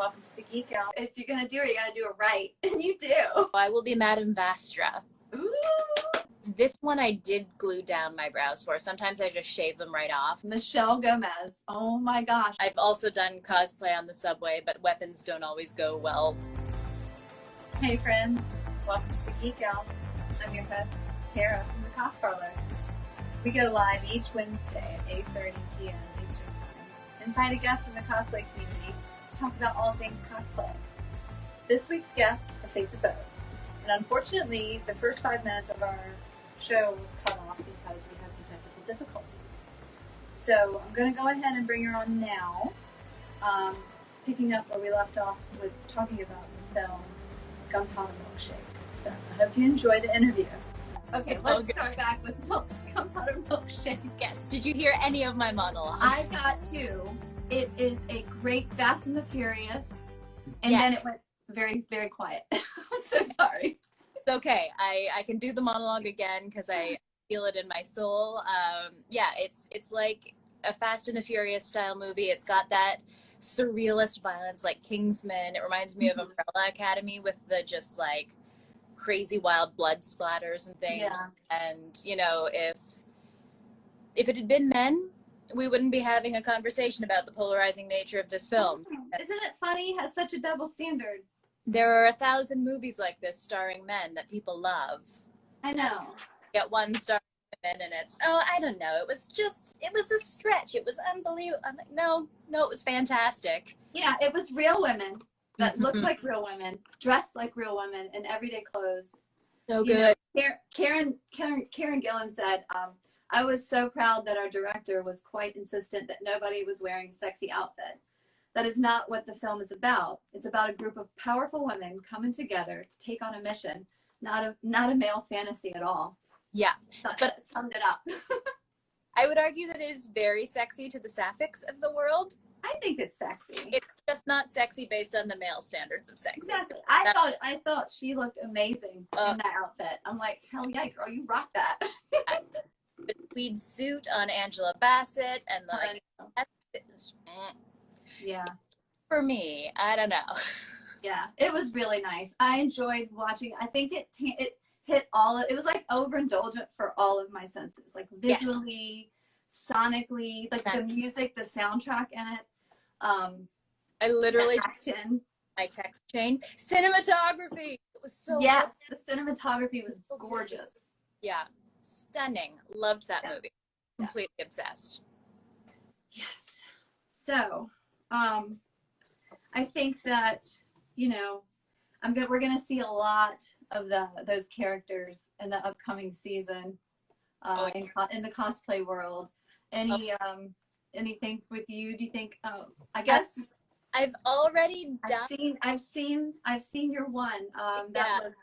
Welcome to the Geek Out. If you're going to do it, you got to do it right. And you do. I will be Madame Vastra. Ooh. This one I did glue down my brows for. Sometimes I just shave them right off. Michelle Gomez. Oh my gosh. I've also done cosplay on the subway, but weapons don't always go well. Hey friends. Welcome to the Geek Out. I'm your host, Tara from the Cos Parlor. We go live each Wednesday at 8:30 p.m. Eastern Time. Invite a guest from the cosplay community to talk about all things cosplay. This week's guest, the face of Boaz. And unfortunately, the first 5 minutes of our show was cut off because we had some technical difficulties. So I'm going to go ahead and bring her on now, picking up where we left off with talking about the film Gunpowder Milkshake. So I hope you enjoy the interview. Okay, let's start back with Gunpowder Milkshake. Yes. Did you hear any of my monologue? I got to. It is a great Fast and the Furious, and then it went very, very quiet. I'm so sorry. It's okay. I can do the monologue again because I feel it in my soul. It's like a Fast and the Furious style movie. It's got that surrealist violence like Kingsman. It reminds me of Umbrella Academy with the just like crazy wild blood splatters and things. Yeah. And you know, if it had been men, we wouldn't be having a conversation about the polarizing nature of this film. Isn't it funny? It has such a double standard. There are 1,000 movies like this starring men that people love. I know. Get one starring women and it's, I don't know. It was a stretch. It was unbelievable. I'm like, no, it was fantastic. Yeah, it was real women that looked like real women, dressed like real women in everyday clothes. So good. You know, Karen Gillan said, I was so proud that our director was quite insistent that nobody was wearing a sexy outfit. That is not what the film is about. It's about a group of powerful women coming together to take on a mission, not a male fantasy at all. Yeah. But that summed it up. I would argue that it is very sexy to the sapphics of the world. I think it's sexy. It's just not sexy based on the male standards of sex. Exactly. I thought she looked amazing in that outfit. I'm like, hell yeah, girl, you rock that. The tweed suit on Angela Bassett and yeah. For me, I don't know. Yeah, it was really nice. I enjoyed watching. I think it hit it was like overindulgent for all of my senses, like visually, sonically, like the music, the soundtrack in it. I literally my text chain. Cinematography. It was so good. The cinematography was gorgeous. Yeah, stunning. Loved that movie. Completely obsessed. Yes. So, I think that we're gonna see a lot of those characters in the upcoming season in the cosplay world. Anything with you? Do you think? I guess I've already done. I've seen your one. That was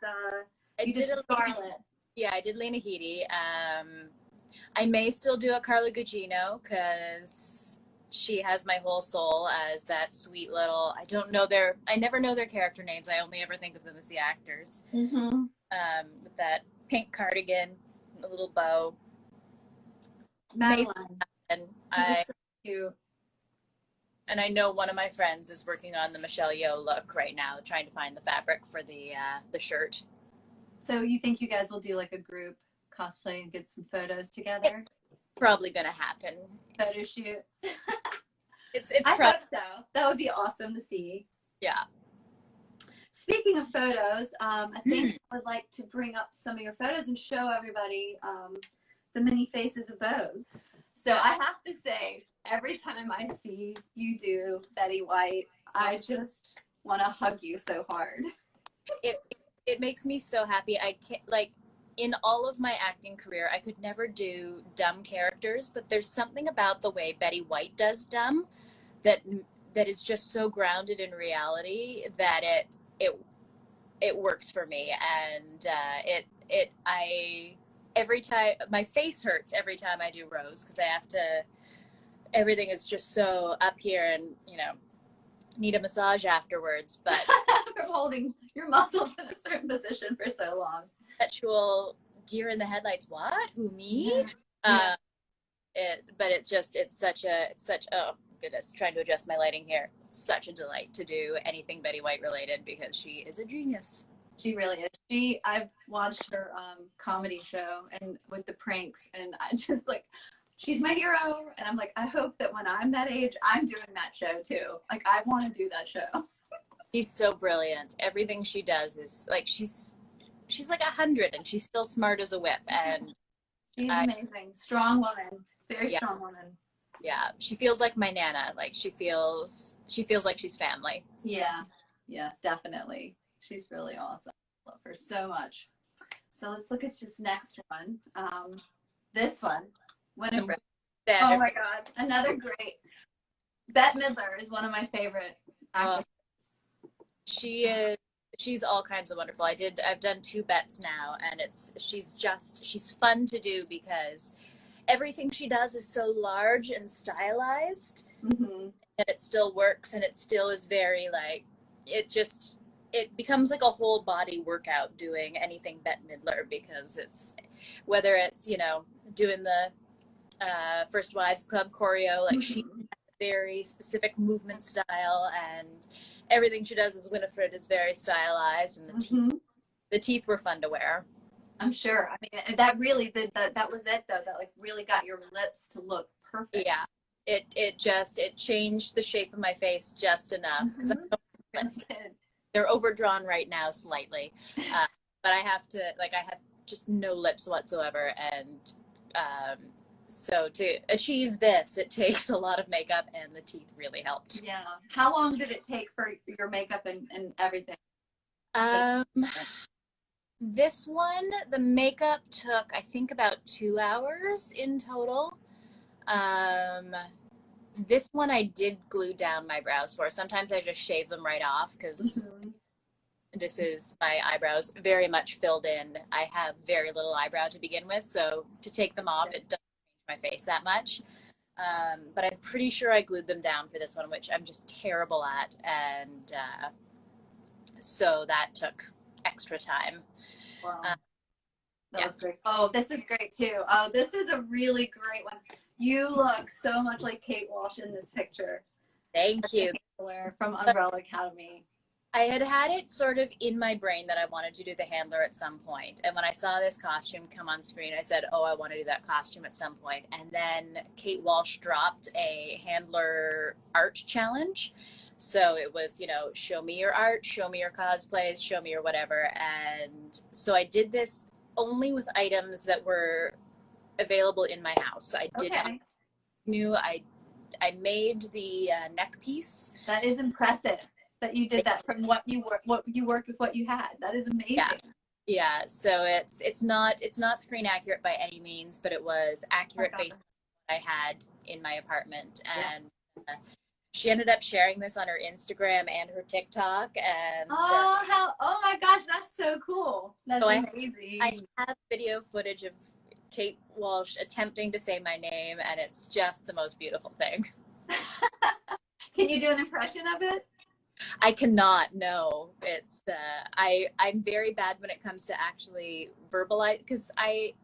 you did Scarlet. Yeah, I did Lena Headey. I may still do a Carla Gugino because she has my whole soul as that sweet little. I never know their character names. I only ever think of them as the actors. Mm-hmm. With that pink cardigan, a little bow. Madeline. And so cute. And I know one of my friends is working on the Michelle Yeoh look right now, trying to find the fabric for the shirt. So you think you guys will do like a group cosplay and get some photos together? It's probably gonna happen. Photo shoot. I hope so. That would be awesome to see. Yeah. Speaking of photos, I think I would like to bring up some of your photos and show everybody the many faces of Boaz. So I have to say, every time I see you do Betty White, I just want to hug you so hard. It makes me so happy. I can't, like, in all of my acting career, I could never do dumb characters, but there's something about the way Betty White does dumb that is just so grounded in reality that it works for me. And every time my face hurts every time I do Rose because everything is just so up here and need a massage afterwards. But from holding your muscles in a certain position for so long. Perpetual deer in the headlights. What? Who, me? Yeah. But it's such a goodness, trying to adjust my lighting here. It's such a delight to do anything Betty White related because she is a genius. She really is. I've watched her comedy show and with the pranks, and I just like, she's my hero. And I'm like, I hope that when I'm that age, I'm doing that show too. Like, I want to do that show. She's so brilliant. Everything she does is like, she's like 100 and she's still smart as a whip. And she's amazing. Strong woman. Very strong woman. Yeah. She feels like my Nana. Like she feels like she's family. Yeah. Yeah, definitely. She's really awesome. I love her so much. So let's look at this next one. This one. Winifred. Oh my God. Another great. Bette Midler is one of my favorite actors. She's all kinds of wonderful. I've done 2 Bettes now, and she's fun to do because everything she does is so large and stylized, and it still works, and it still is very like, it becomes like a whole body workout doing anything Bette Midler, because it's, whether it's, you know, doing the First Wives Club choreo, like she has a very specific movement style, and everything she does as Winifred is very stylized, and the teeth were fun to wear. I'm sure. I mean, that really that was it though. That like really got your lips to look perfect. Yeah, it changed the shape of my face just enough, because they're overdrawn right now slightly, but I have just no lips whatsoever, and so to achieve this, it takes a lot of makeup, and the teeth really helped. Yeah. How long did it take for your makeup and everything? This one, the makeup took, I think, about 2 hours in total. This one I did glue down my brows for. Sometimes I just shave them right off because this is my eyebrows very much filled in. I have very little eyebrow to begin with, so to take them off, it doesn't change my face that much. But I'm pretty sure I glued them down for this one, which I'm just terrible at, and so that took extra time. Wow. That was great. Oh, this is great too. Oh, this is a really great one. You look so much like Kate Walsh in this picture. Thank you. From Umbrella Academy. I had it sort of in my brain that I wanted to do the handler at some point. And when I saw this costume come on screen, I said, oh, I want to do that costume at some point. And then Kate Walsh dropped a handler art challenge. So it was, you know, show me your art, show me your cosplays, show me your whatever. And so I did this only with items that were available in my house. I made the neck piece. That is impressive that you did that from what you worked with what you had. That is amazing. Yeah. So it's not screen accurate by any means, but it was accurate based on what I had in my apartment. And she ended up sharing this on her Instagram and her TikTok. And oh my gosh, that's so cool. That's so amazing. I have video footage of Kate Walsh attempting to say my name, and it's just the most beautiful thing. Can you do an impression of it? I cannot. No, it's I'm very bad when it comes to actually verbalize, because I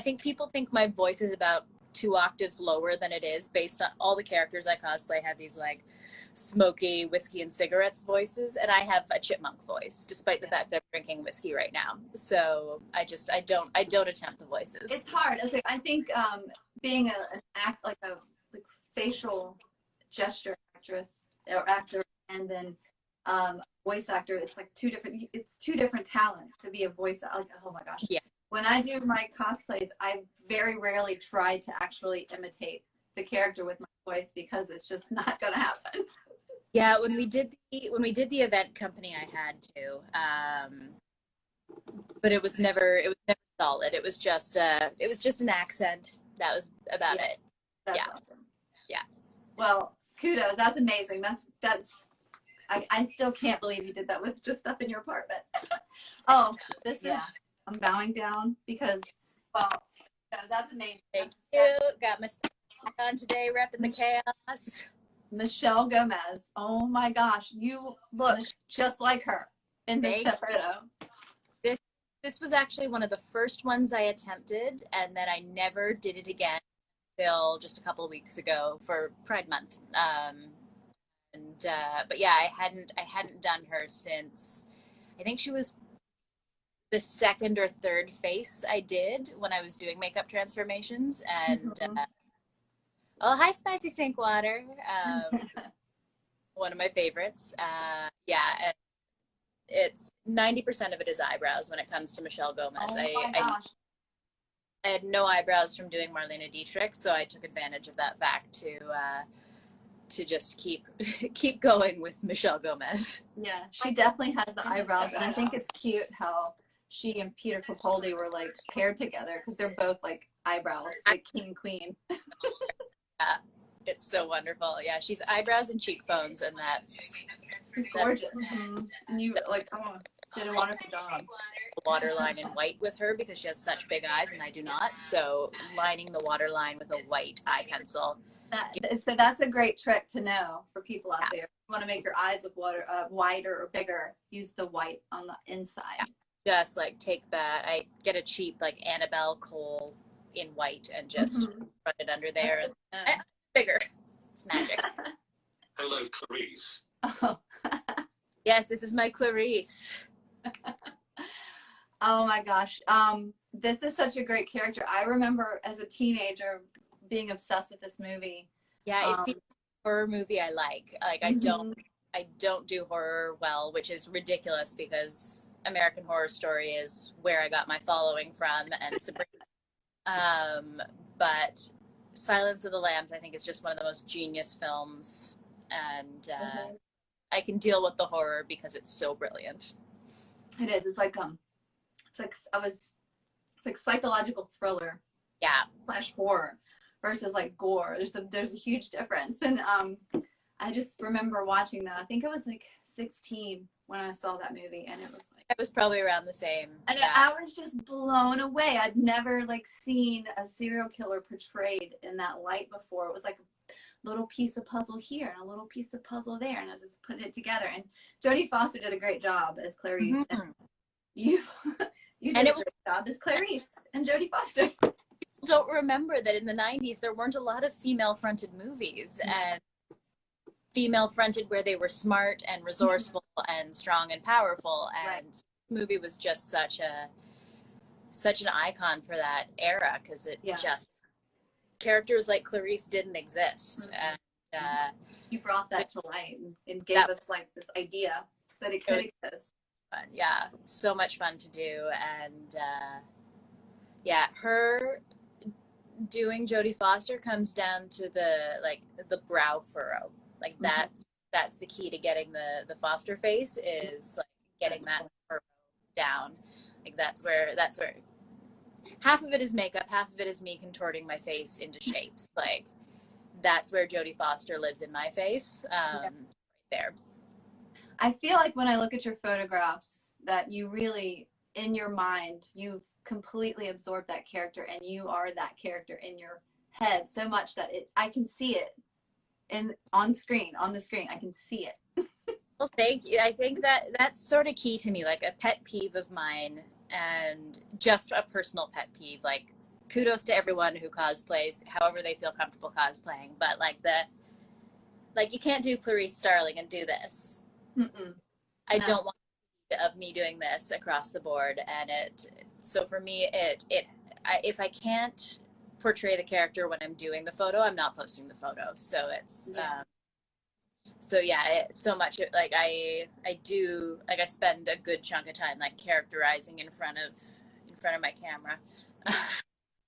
think people think my voice is about 2 octaves lower than it is, based on all the characters I cosplay have these like smoky whiskey and cigarettes voices, and I have a chipmunk voice, despite the fact that I'm drinking whiskey right now. So I don't attempt the voices. It's hard. I think being a facial gesture actress or actor, and then voice actor, it's like two different talents to be a voice. Like, oh my gosh. Yeah. When I do my cosplays, I very rarely try to actually imitate the character with my voice, because it's just not going to happen. Yeah, when we did the event company, I had to, but it was never solid. It was just an accent. That was about it. That's awesome. Yeah. Well, kudos. That's amazing. I still can't believe you did that with just stuff in your apartment. I'm bowing down because, that's amazing. Thank you. Got my stuff on today, repping the chaos. Michelle Gomez. Oh my gosh, you look just like her in this photo. This was actually one of the first ones I attempted, and then I never did it again till just a couple of weeks ago for Pride Month. But yeah, I hadn't done her since I think she was the second or third face I did when I was doing makeup transformations. And oh, hi, Spicy Sink Water. One of my favorites. Yeah, and it's 90% of it is eyebrows when it comes to Michelle Gomez. Oh my gosh. I had no eyebrows from doing Marlene Dietrich, so I took advantage of that fact to just keep going with Michelle Gomez. Yeah, she definitely has the eyebrows, and I think it's cute how she and Peter Capaldi were like paired together because they're both like eyebrows, like king and queen. Yeah, it's so wonderful. Yeah, she's eyebrows and cheekbones, and She's gorgeous. And you like, did a wonderful job. Waterline in white with her because she has such big eyes and I do not. So lining the waterline with a white eye pencil. So that's a great trick to know for people out there. If you want to make your eyes look wider or bigger, use the white on the inside. Just like take that. I get a cheap like Annabelle Cole in white and just run it under there. And, bigger. It's magic. Hello, Clarice. Oh. Yes, this is my Clarice. Oh my gosh. This is such a great character. I remember as a teenager being obsessed with this movie. Yeah, it's the horror movie I like. Like I don't do horror well, which is ridiculous because American Horror Story is where I got my following from, and Sabrina. But Silence of the Lambs, I think, is just one of the most genius films, and I can deal with the horror because it's so brilliant. It is. It's like psychological thriller. Yeah. / horror versus like gore. There's a huge difference. And I just remember watching that. I think I was like 16 when I saw that movie, and it was like I was probably around the same. And I was just blown away. I'd never like seen a serial killer portrayed in that light before. It was like a little piece of puzzle here and a little piece of puzzle there, and I was just putting it together. And Jodie Foster did a great job as Clarice. And you did a great job as Clarice and Jodie Foster. Don't remember that in the 90s there weren't a lot of female-fronted movies, and female-fronted where they were smart and resourceful and strong and powerful. And the movie was just such an icon for that era because it just characters like Clarice didn't exist. And you brought that to light and gave us like this idea that it could exist. Yeah, so much fun to do. And her doing Jodie Foster comes down to the brow furrow. Like that's the key to getting the Foster face is like getting that furrow down. Like that's where half of it is makeup, half of it is me contorting my face into shapes. Like that's where Jodie Foster lives in my face. Right there. I feel like when I look at your photographs that you really, in your mind, you've completely absorbed that character, and you are that character in your head so much that I can see it on the screen. I can see it. Well, thank you. I think that's sort of key to me, like a pet peeve of mine, and just a personal pet peeve. Like kudos to everyone who cosplays however they feel comfortable cosplaying, but like you can't do Clarice Starling and do this. I don't want of me doing this across the board, and so for me if I can't portray the character when I'm doing the photo, I'm not posting the photo. So it's so much like I do, like I spend a good chunk of time like characterizing in front of my camera.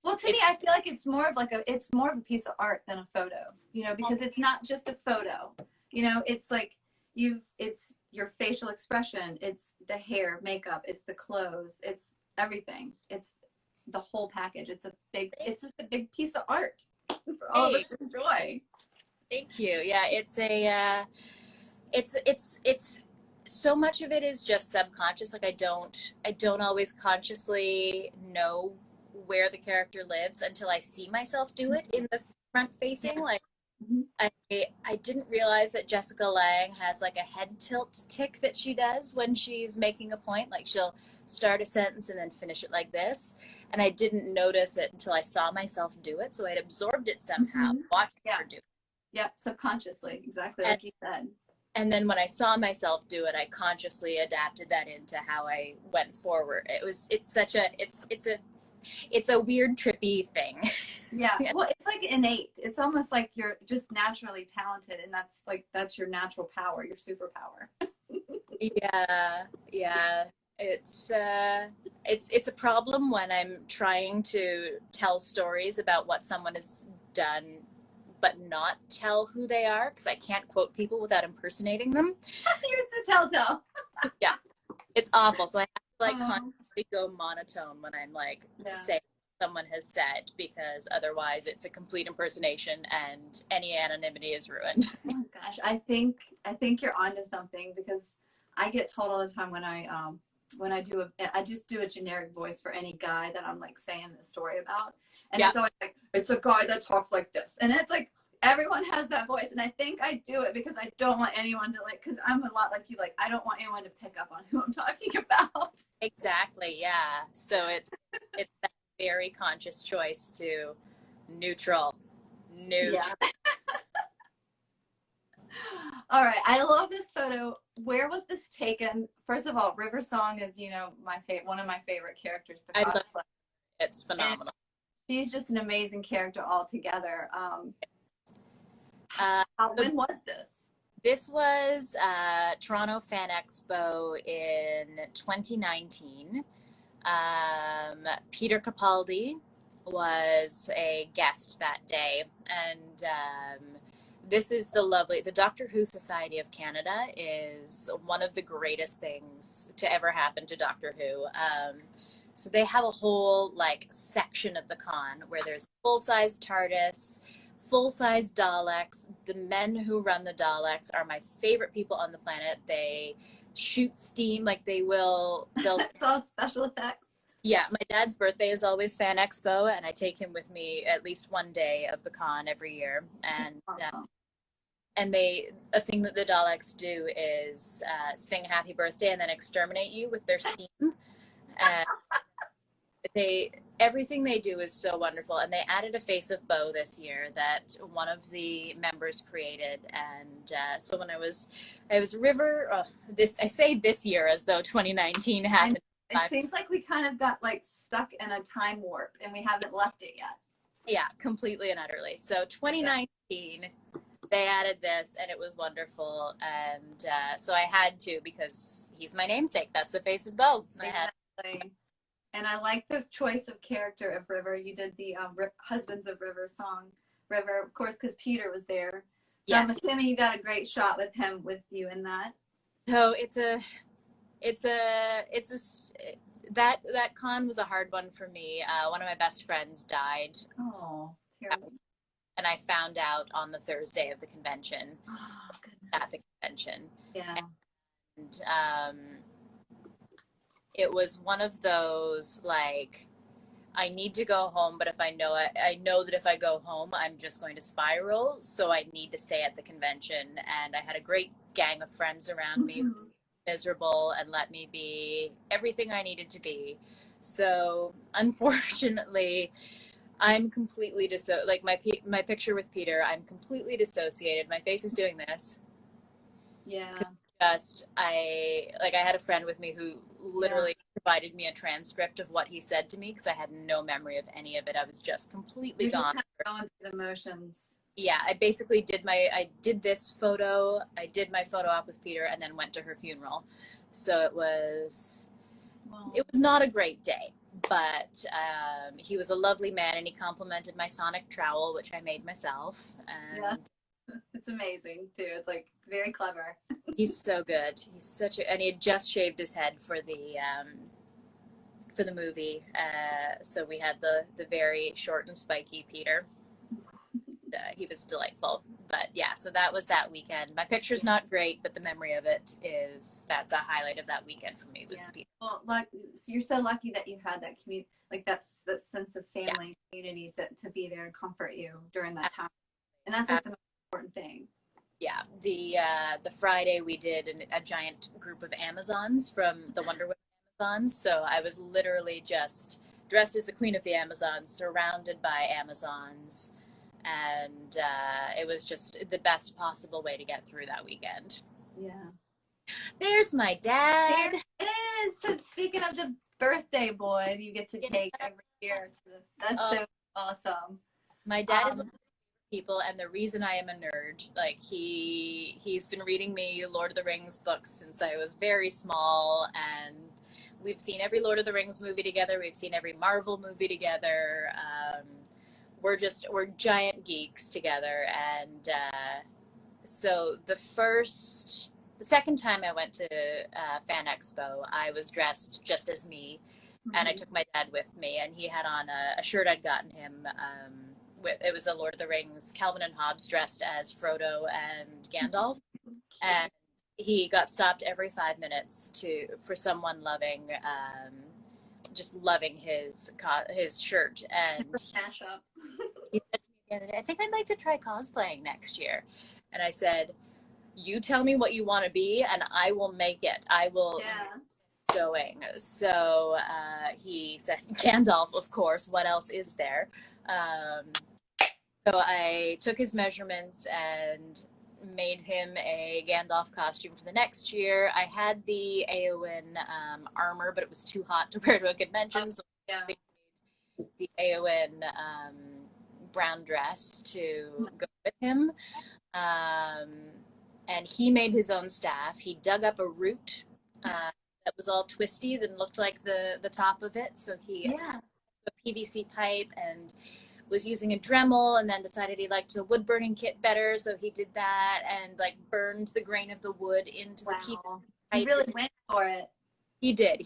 Well, to me, I feel like it's more of a piece of art than a photo, because it's not just a photo, it's like it's your facial expression, it's the hair, makeup, it's the clothes, it's everything. It's the whole package. It's just a big piece of art for all of us to enjoy. Thank you. Yeah, it's so much of it is just subconscious. Like I don't always consciously know where the character lives until I see myself do it in the front facing. Like Mhm. I didn't realize that Jessica Lange has like a head tilt tick that she does when she's making a point. Like she'll start a sentence and then finish it like this. And I didn't notice it until I saw myself do it. So I'd absorbed it somehow, Mhm. watching Yeah. her do it. Yep. Subconsciously, exactly And, like you said. and then when I saw myself do it, I consciously adapted that into how I went forward. It's a weird, trippy thing. Yeah. Well, it's like innate. It's almost like you're just naturally talented, and that's your natural power, your superpower. Yeah, yeah. It's a problem when I'm trying to tell stories about what someone has done, but not tell who they are because I can't quote people without impersonating them. It's a telltale. Yeah, it's awful. So I have to like Oh. constantly go monotone when I'm like Yeah. saying what someone has said because otherwise it's a complete impersonation and any anonymity is ruined. Oh gosh, I think you're onto something because I get told all the time when I just do a generic voice for any guy that I'm like saying the story about, and Yeah. it's always like it's a guy that talks like this, and it's like everyone has that voice, and I think I do it because I don't want anyone to like, because I'm a lot like you, like I don't want anyone to pick up on who I'm talking about. Exactly, yeah. So it's that very conscious choice to neutral. Yeah. All right, I love this photo. Where was this taken? First of all, River Song is, one of my favorite characters to I love cosplay. it. It's phenomenal. She's just an amazing character altogether. So When was this? this was Toronto Fan Expo in 2019. Peter Capaldi was a guest that day, and this is the Doctor Who Society of Canada is one of the greatest things to ever happen to Doctor Who. So they have a whole like section of the con where there's full-size TARDIS, full-size Daleks. The men who run the Daleks are my favorite people on the planet. They shoot steam, like they'll It's all special effects. yeah, my dad's birthday is always Fan Expo, and I take him with me at least one day of the con every year. And a thing that the Daleks do is sing Happy Birthday and then exterminate you with their steam. Everything they do is so wonderful, and they added a face of Bo this year that one of the members created. And so when I was River. I say this year as though 2019 happened. It seems like we kind of got like stuck in a time warp, and we haven't left it yet. Yeah, completely and utterly. So 2019, they added this, and it was wonderful. And so I had to, because he's my namesake. That's the face of Bo. Exactly. And I like the choice of character of River. You did the Husbands of River song. River, of course, because Peter was there. So yeah. I'm assuming you got a great shot with him with you in that. So that con was a hard one for me. One of my best friends died. Oh, terrible. And I found out on the Thursday of the convention. Oh, goodness. At the convention. Yeah. And it was one of those, like, I need to go home, but if I know that if I go home, I'm just going to spiral. So I need to stay at the convention. And I had a great gang of friends around me, miserable, and let me be everything I needed to be. So unfortunately, I'm completely like my picture with Peter, I'm completely dissociated. My face is doing this. Yeah. I had a friend with me who literally provided me a transcript of what he said to me because I had no memory of any of it. I was just completely gone. Just kind of going through the motions. Yeah, I basically did my photo op with Peter and then went to her funeral. So it was not a great day, but he was a lovely man, and he complimented my sonic trowel, which I made myself. And yeah. It's amazing too. It's like very clever. He's so good. And he had just shaved his head for the movie. So we had the very short and spiky Peter. He was delightful. But yeah, so that was that weekend. My picture's not great, but the memory of it that's a highlight of that weekend for me was Peter. Well, so you're so lucky that you had that community, like that sense of family community to be there and comfort you during that time. And that's like the most important thing. Yeah, the Friday we did a giant group of Amazons from the Wonder Woman Amazons. So I was literally just dressed as the Queen of the Amazons, surrounded by Amazons, and it was just the best possible way to get through that weekend. Yeah. There's my dad. There it is. So speaking of the birthday boy, you get to take every year. That's so awesome. My dad is one of the people, and the reason I am a nerd, like he's been reading me Lord of the Rings books since I was very small, and we've seen every Lord of the Rings movie together. We've seen every Marvel movie together. We're giant geeks together, and so the second time I went to Fan Expo, I was dressed just as me, and I took my dad with me, and he had on a shirt I'd gotten him. It was a Lord of the Rings, Calvin and Hobbes dressed as Frodo and Gandalf, and he got stopped every 5 minutes for someone just loving his shirt, and he said to me the other day, "I think I'd like to try cosplaying next year," and I said, "You tell me what you want to be, and I will make it. I will." Yeah. Going. So he said, Gandalf, of course. What else is there? So I took his measurements and made him a Gandalf costume for the next year. I had the Eowyn armor, but it was too hot to wear to a convention. So I made the Eowyn brown dress to go with him. And he made his own staff. He dug up a root that was all twisty and looked like the top of it. So he attached a PVC pipe and was using a Dremel, and then decided he liked the wood burning kit better. So he did that and like burned the grain of the wood into the PVC pipe. He really went for it. He did.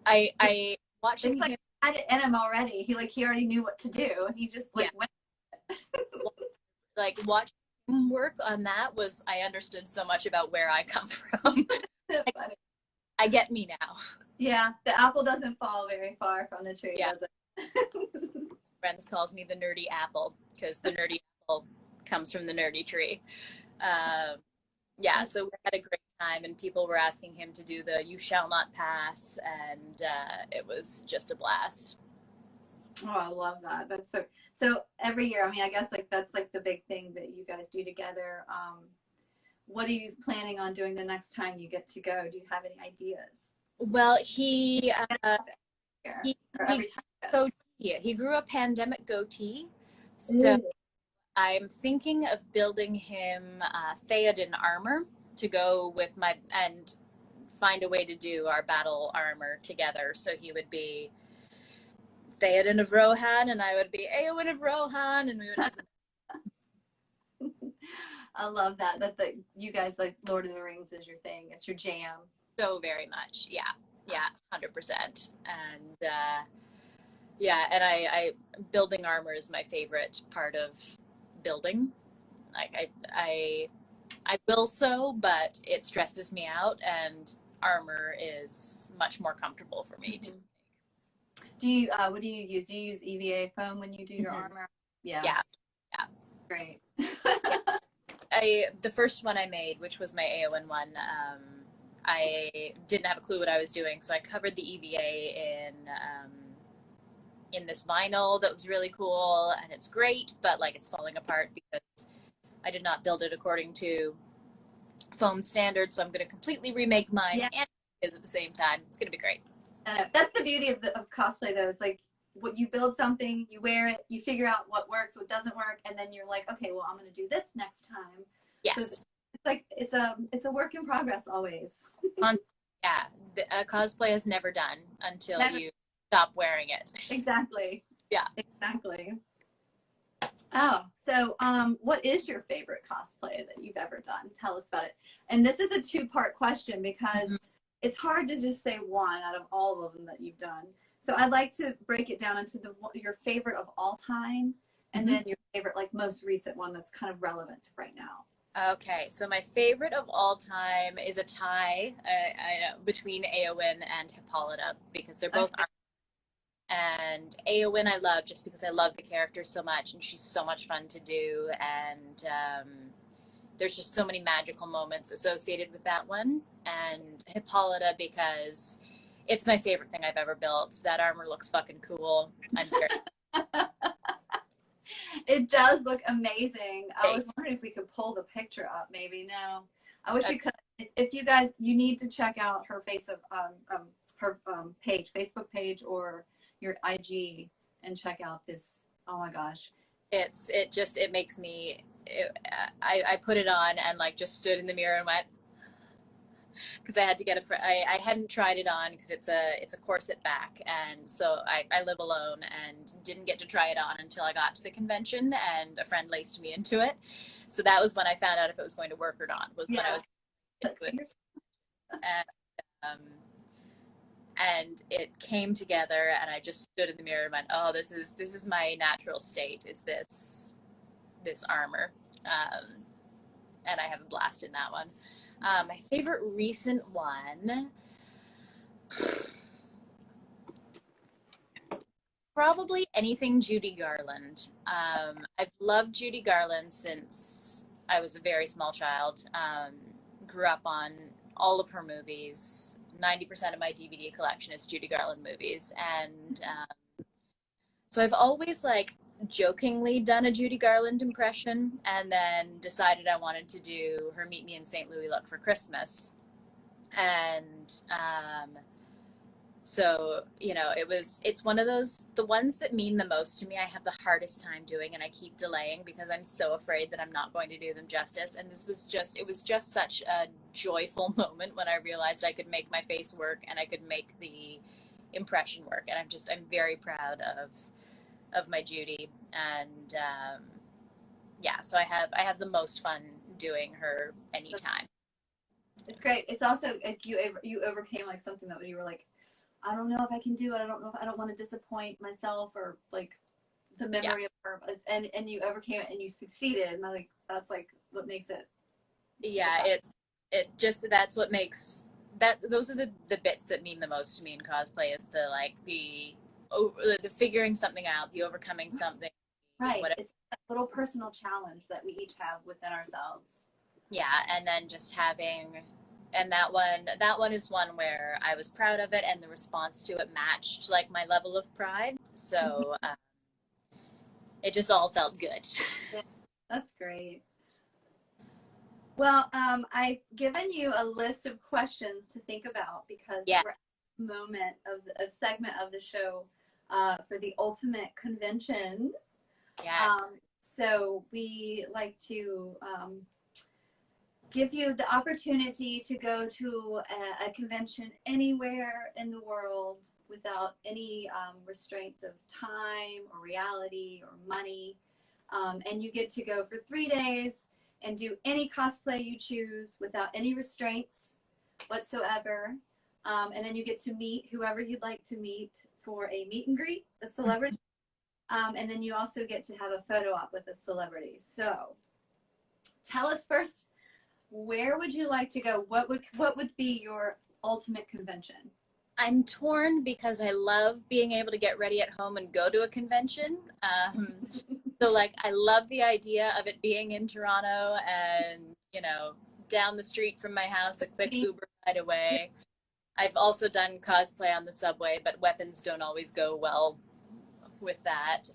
I watching him. I had it in him already. He already knew what to do. He just went. Like watching him work on that I understood so much about where I come from. I get me now. Yeah, the apple doesn't fall very far from the tree, does it? Friends calls me the nerdy apple because the nerdy apple comes from the nerdy tree. So we had a great time, and people were asking him to do the "You Shall Not Pass," and it was just a blast. Oh, I love that. That's so every year. I mean, I guess that's the big thing that you guys do together. What are you planning on doing the next time you get to go? Do you have any ideas? Well, he grew a pandemic goatee, so I'm thinking of building him Theoden armor to go with and find a way to do our battle armor together. So he would be Theoden of Rohan, and I would be Eowyn of Rohan, and we would have I love that you guys like Lord of the Rings is your thing. It's your jam. So very much. Yeah, 100%. And and I building armor is my favorite part of building. Like I will sew, but it stresses me out, and armor is much more comfortable for me to make. Do you what do you use? Do you use EVA foam when you do your armor? Yeah. Great. The first one I made, which was my Eowyn one, I didn't have a clue what I was doing, so I covered the EVA in this vinyl that was really cool, and it's great, but it's falling apart because I did not build it according to foam standards. So I'm going to completely remake mine and at the same time. It's going to be great. That's the beauty of cosplay, though. It's what you build something, you wear it, you figure out what works, what doesn't work, and then you're like, okay, well, I'm going to do this next time. Yes. So it's a work in progress always. Cosplay is never done until you stop wearing it. Exactly. Yeah. Exactly. Oh, so what is your favorite cosplay that you've ever done? Tell us about it. And this is a two-part question because it's hard to just say one out of all of them that you've done. So I'd like to break it down into your favorite of all time, and then your favorite, most recent one that's kind of relevant right now. Okay, so my favorite of all time is a tie between Eowyn and Hippolyta because they're both armor, And Eowyn I love just because I love the character so much, and she's so much fun to do, and there's just so many magical moments associated with that one. And Hippolyta because it's my favorite thing I've ever built. That armor looks fucking cool. I'm very It does look amazing. I was wondering if we could pull the picture up. Maybe no. I wish we could. If you guys, you need to check out her her page, Facebook page, or your IG, and check out this. Oh my gosh, it makes me. I put it on and like just stood in the mirror and went, because I had to get I hadn't tried it on because it's a corset back, and so I live alone and didn't get to try it on until I got to the convention, and a friend laced me into it. So that was when I found out if it was going to work or not. Was when I was into it. And it came together, and I just stood in the mirror and went, "Oh, this is my natural state. Is this armor?" And I have a blast in that one. My favorite recent one, probably anything Judy Garland. I've loved Judy Garland since I was a very small child. Grew up on all of her movies. 90% of my DVD collection is Judy Garland movies. And so I've always like jokingly done a Judy Garland impression, and then decided I wanted to do her Meet Me in St. Louis look for Christmas. And so, it's one of those, the ones that mean the most to me, I have the hardest time doing, and I keep delaying because I'm so afraid that I'm not going to do them justice. And it was just such a joyful moment when I realized I could make my face work and I could make the impression work. And I'm very proud of my Judy. And so I have the most fun doing her anytime. It's great. It's also like you overcame like something that you were like, I don't know if I can do it. I don't know if I don't want to disappoint myself or like the memory of her. And you overcame it and you succeeded. And I like that's like what makes it. Yeah, that's what makes that. Those are the bits that mean the most to me in cosplay, is the figuring something out, the overcoming something. Right. It's that little personal challenge that we each have within ourselves. Yeah, and then just having. And that one is one where I was proud of it, and the response to it matched like my level of pride. So it just all felt good. That's great. Well, I've given you a list of questions to think about because we're at the moment of a segment of the show for the ultimate convention. Yeah. So we like to give you the opportunity to go to a convention anywhere in the world without any restraints of time or reality or money. And you get to go for 3 days and do any cosplay you choose without any restraints whatsoever. And then you get to meet whoever you'd like to meet for a meet and greet, a celebrity. And then you also get to have a photo op with a celebrity. So tell us first, where would you like to go? What would be your ultimate convention? I'm torn because I love being able to get ready at home and go to a convention. So like, I love the idea of it being in Toronto and, down the street from my house, a quick Uber ride away. I've also done cosplay on the subway, but weapons don't always go well with that.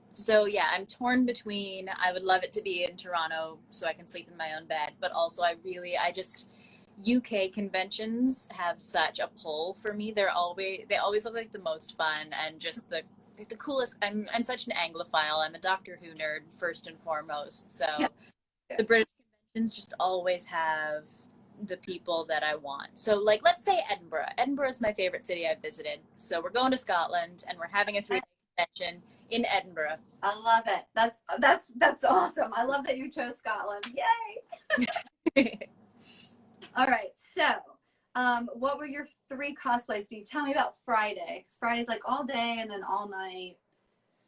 So yeah, I'm torn between, I would love it to be in Toronto so I can sleep in my own bed, but also UK conventions have such a pull for me. They always look like the most fun and just the coolest. I'm such an Anglophile. I'm a Doctor Who nerd first and foremost. So the British conventions just always have the people that I want. So like, let's say Edinburgh. Edinburgh is my favorite city I've visited. So we're going to Scotland and we're having a 3-day convention in Edinburgh. I love it. That's awesome. I love that you chose Scotland. Yay! All right. So, what were your 3 cosplays be? Tell me about Friday. 'Cause Friday's like all day and then all night.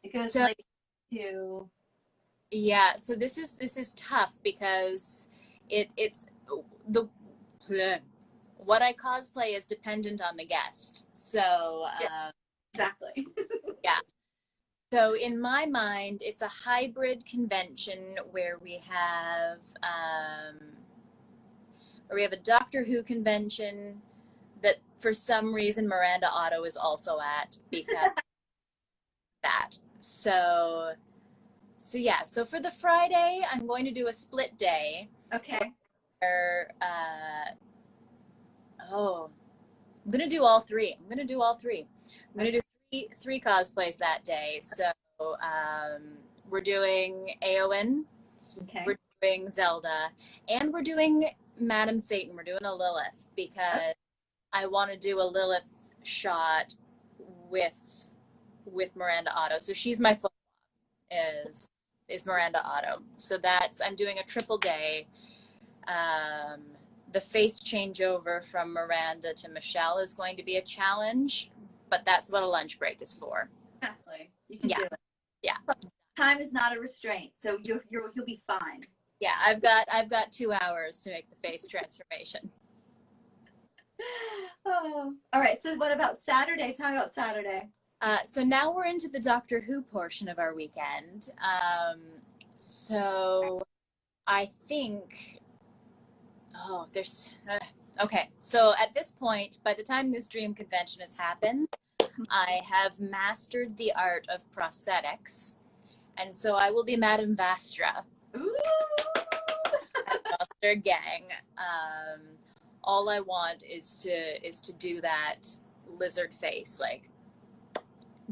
It goes like to. Yeah. So this is tough because it's what I cosplay is dependent on the guest. So, Exactly. yeah. So in my mind, it's a hybrid convention where we have a Doctor Who convention that for some reason Miranda Otto is also at because that. So yeah. So for the Friday, I'm going to do a split day. Okay. Where, I'm gonna do all three. I'm gonna do three cosplays that day. So we're doing Eowyn, Okay. we're doing Zelda, and we're doing Madam Satan. We're doing a Lilith because I want to do a Lilith shot with Miranda Otto. So she's my photo op, is Miranda Otto. So I'm doing a triple day. The face changeover from Miranda to Michelle is going to be a challenge, but that's what a lunch break is for. Exactly. You can do it. Yeah. Time is not a restraint, so you'll be fine. Yeah, I've got 2 hours to make the face transformation. Oh. All right. So what about Saturday? Tell me about Saturday. So now we're into the Doctor Who portion of our weekend. So I think. Oh, there's. Okay, so at this point, by the time this dream convention has happened, I have mastered the art of prosthetics, and so I will be Madame Vastra. Ooh. Their gang. All I want is to do that lizard face. Like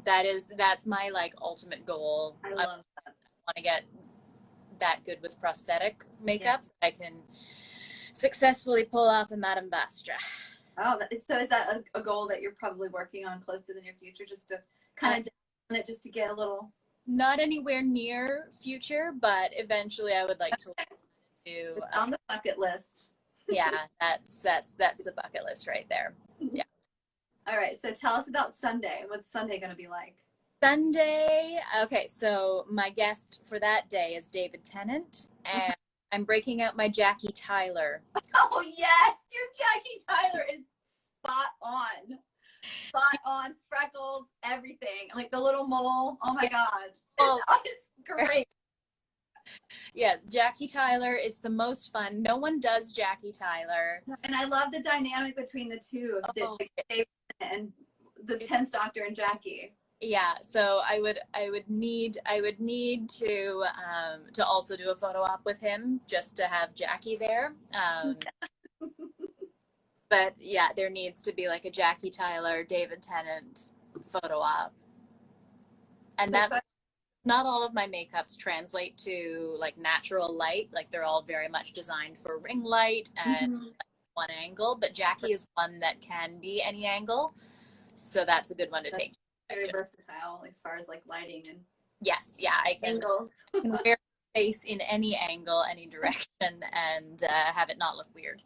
that's my like ultimate goal. I love that. I want to get that good with prosthetic makeup. Yeah. I can successfully pull off a Madame Vastra. Oh, so is that a goal that you're probably working on close to the near future, just to kind of down it, just to get a little? Not anywhere near future, but eventually I would like to do. It's on the bucket list. Yeah, that's the bucket list right there. Yeah. All right, so tell us about Sunday. What's Sunday going to be like? Sunday, okay, so my guest for that day is David Tennant, and I'm breaking out my Jackie Tyler. Oh, yes, your Jackie Tyler is spot on. Spot on, freckles, everything. Like the little mole. Oh, my God. Oh, it's great. Yes, Jackie Tyler is the most fun. No one does Jackie Tyler. And I love the dynamic between the two of David and the 10th Doctor and Jackie. Yeah, so I would need to also do a photo op with him just to have Jackie there. But yeah, there needs to be like a Jackie Tyler, David Tennant photo op. And that's not all of my makeups translate to like natural light. Like they're all very much designed for ring light and like, one angle, but Jackie is one that can be any angle. So that's a good one to take. Very versatile as far as like lighting and yes, yeah, I can wear my face in any angle, any direction, and have it not look weird.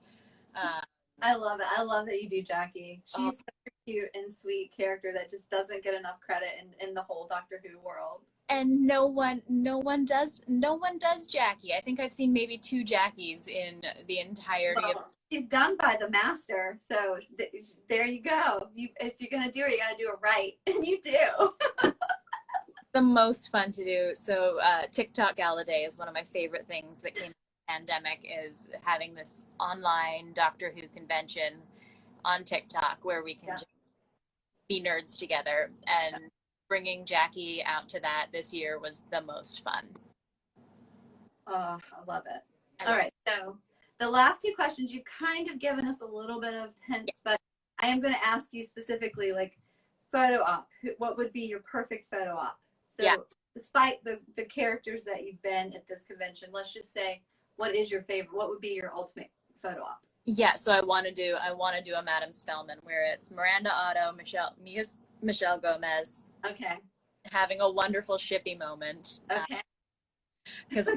I love it. I love that you do Jackie. She's such a cute and sweet character that just doesn't get enough credit in the whole Doctor Who world. And no one does Jackie. I think I've seen maybe 2 Jackies in the entirety of. She's done by the master, so there you go. If you're gonna do it, you gotta do it right, and you do. The most fun to do. So TikTok Gala Day is one of my favorite things that came from the pandemic, is having this online Doctor Who convention on TikTok where we can just be nerds together, and bringing Jackie out to that this year was the most fun. Oh, I love it. All right, so the last 2 questions, you've kind of given us a little bit of hints, but I am going to ask you specifically, like, photo op. What would be your perfect photo op? So despite the characters that you've been at this convention, let's just say, what is your favorite? What would be your ultimate photo op? Yeah, so I want to do a Madame Spellman where it's Miranda Otto, Michelle Gomez. Okay. Having a wonderful shippy moment. Okay. Because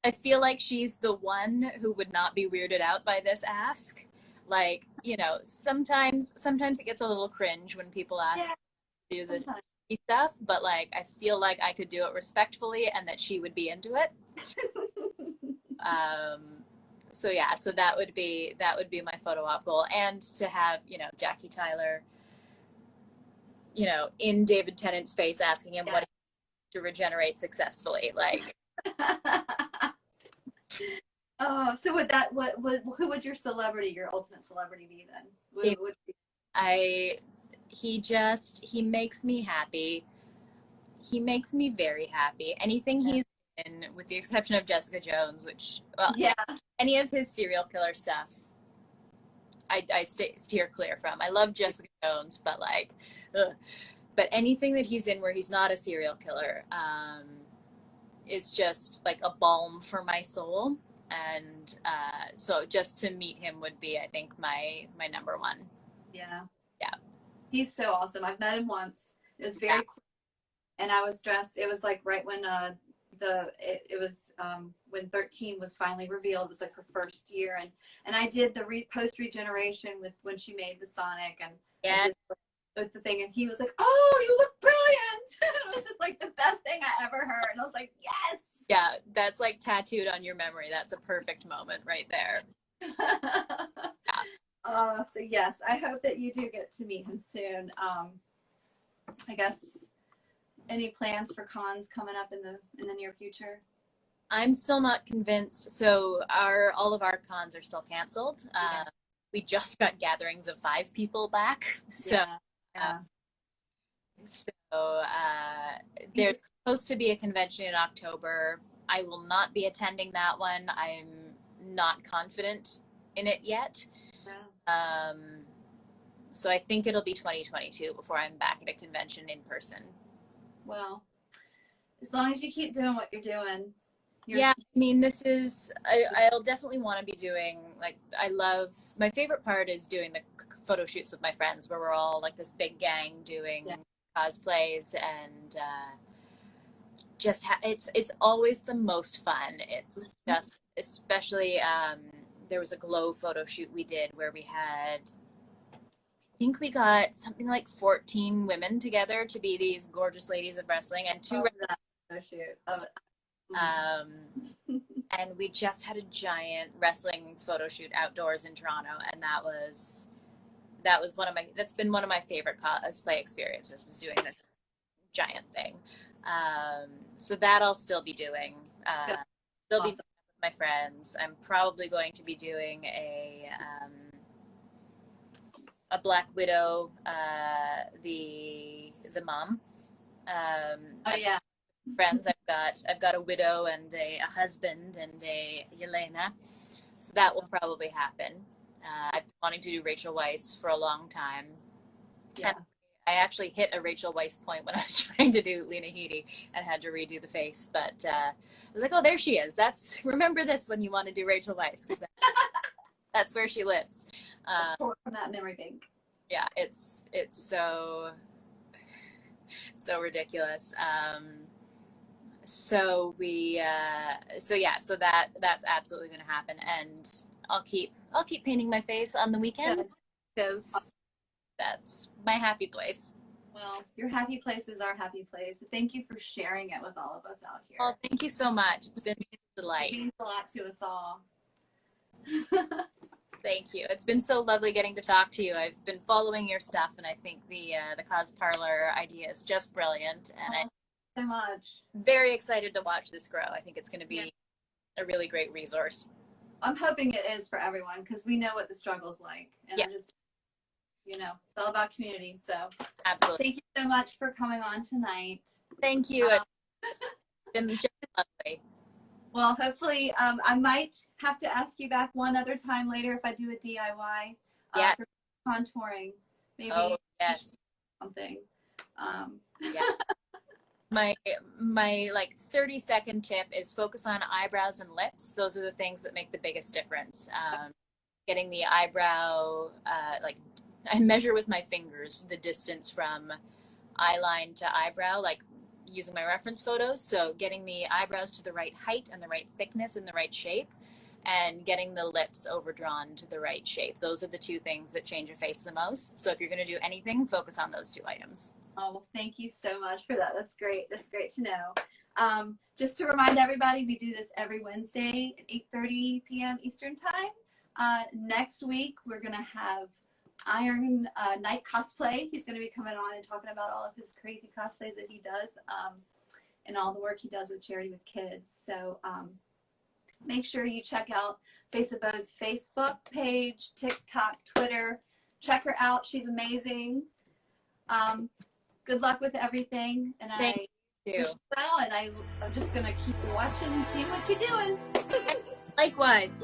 I feel like she's the one who would not be weirded out by this ask. Like, you know, sometimes it gets a little cringe when people ask to do the stuff, but like I feel like I could do it respectfully and that she would be into it. So yeah, so that would be my photo op goal, and to have, you know, Jackie Tyler, you know, in David Tennant's face asking him what to regenerate successfully, like. Oh, so who would your ultimate celebrity be then? He makes me happy. He makes me very happy. Anything he's in, with the exception of Jessica Jones, which, well, any of his serial killer stuff, I steer clear from. I love Jessica Jones, but like, ugh. But anything that he's in where he's not a serial killer, is just like a balm for my soul. And so just to meet him would be, I think, my number one. Yeah. Yeah. He's so awesome. I've met him once. It was very quick, and I was dressed. It was like right when it was when 13 was finally revealed. It was like her first year, and I did the post regeneration with when she made the Sonic, and with the thing, and he was like, "Oh, you look brilliant!" It was just like the best thing I ever heard, and I was like, "Yes." Yeah, that's like tattooed on your memory. That's a perfect moment right there. So yes, I hope that you do get to meet him soon. I guess any plans for cons coming up in the near future? I'm still not convinced. So all of our cons are still canceled. We just got gatherings of 5 people back. So, there's supposed to be a convention in October. I will not be attending that one. I'm not confident in it yet. So I think it'll be 2022 before I'm back at a convention in person. Well, as long as you keep doing what you're doing. I mean, I'll definitely want to be doing, like, my favorite part is doing the photo shoots with my friends where we're all like this big gang doing cosplays, and it's always the most fun. It's just, especially, there was a glow photo shoot we did where we had, I think we got something like 14 women together to be these gorgeous ladies of wrestling, and 2 photo shoot. and we just had a giant wrestling photo shoot outdoors in Toronto, and that's been one of my favorite cosplay experiences, was doing this giant thing. So that I'll still be doing. Still be with my friends. I'm probably going to be doing a Black Widow, the mom. Friends. I've got a widow and a husband and a Yelena, so that will probably happen. I've been wanting to do Rachel Weisz for a long time. And I actually hit a Rachel Weisz point when I was trying to do Lena Headey and had to redo the face, but I was like, oh, there she is. Remember this when you want to do Rachel Weisz, because that's where she lives. From that memory bank. Yeah, it's so ridiculous. So that's absolutely going to happen, and I'll keep painting my face on the weekend, because that's my happy place. Well, your happy place is our happy place. Thank you for sharing it with all of us out here. Well, thank you so much. It's been a delight. It means a lot to us all. Thank you. It's been so lovely getting to talk to you. I've been following your stuff, and I think the Cos Parlor idea is just brilliant, and I'm so much. Very excited to watch this grow. I think it's going to be a really great resource. I'm hoping it is for everyone, because we know what the struggle's like, and I'm just, it's all about community. So absolutely. Thank you so much for coming on tonight. Thank you. It's been just lovely. Well, hopefully, I might have to ask you back one other time later if I do a DIY for contouring. Maybe something. My like 30-second tip is focus on eyebrows and lips. Those are the things that make the biggest difference. Getting the eyebrow, I measure with my fingers the distance from eye line to eyebrow, like using my reference photos. So getting the eyebrows to the right height and the right thickness and the right shape, and getting the lips overdrawn to the right shape. Those are the 2 things that change a face the most. So if you're going to do anything, focus on those 2 items. Oh, well, thank you so much for that. That's great. That's great to know. Just to remind everybody, we do this every Wednesday at 8:30 p.m. Eastern Time. Next week, we're going to have Iron Knight Cosplay. He's going to be coming on and talking about all of his crazy cosplays that he does and all the work he does with charity with kids. So make sure you check out Face of Bo's Facebook page, TikTok, Twitter. Check her out. She's amazing. Good luck with everything. And Thank you. Well, and I'm just going to keep watching and seeing what you're doing. Likewise.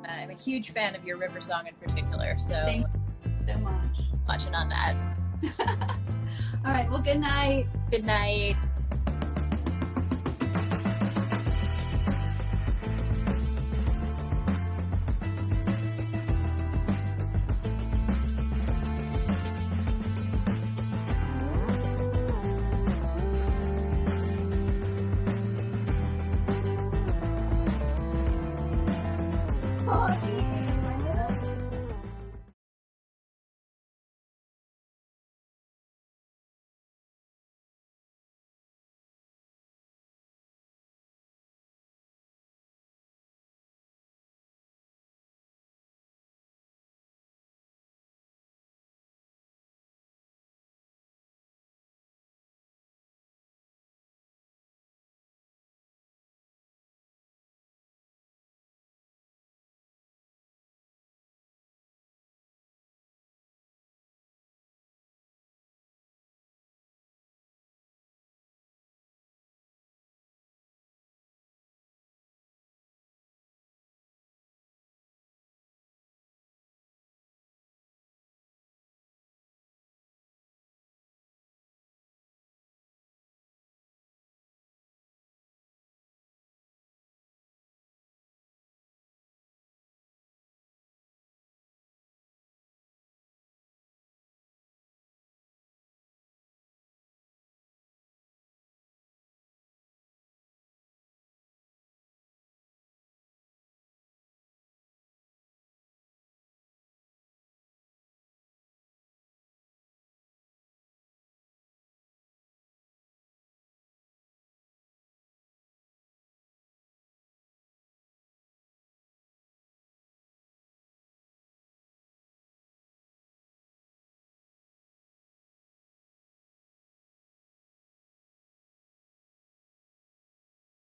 I'm a huge fan of your river song in particular. So thank you so much. Watching on that. All right. Well, good night. Good night.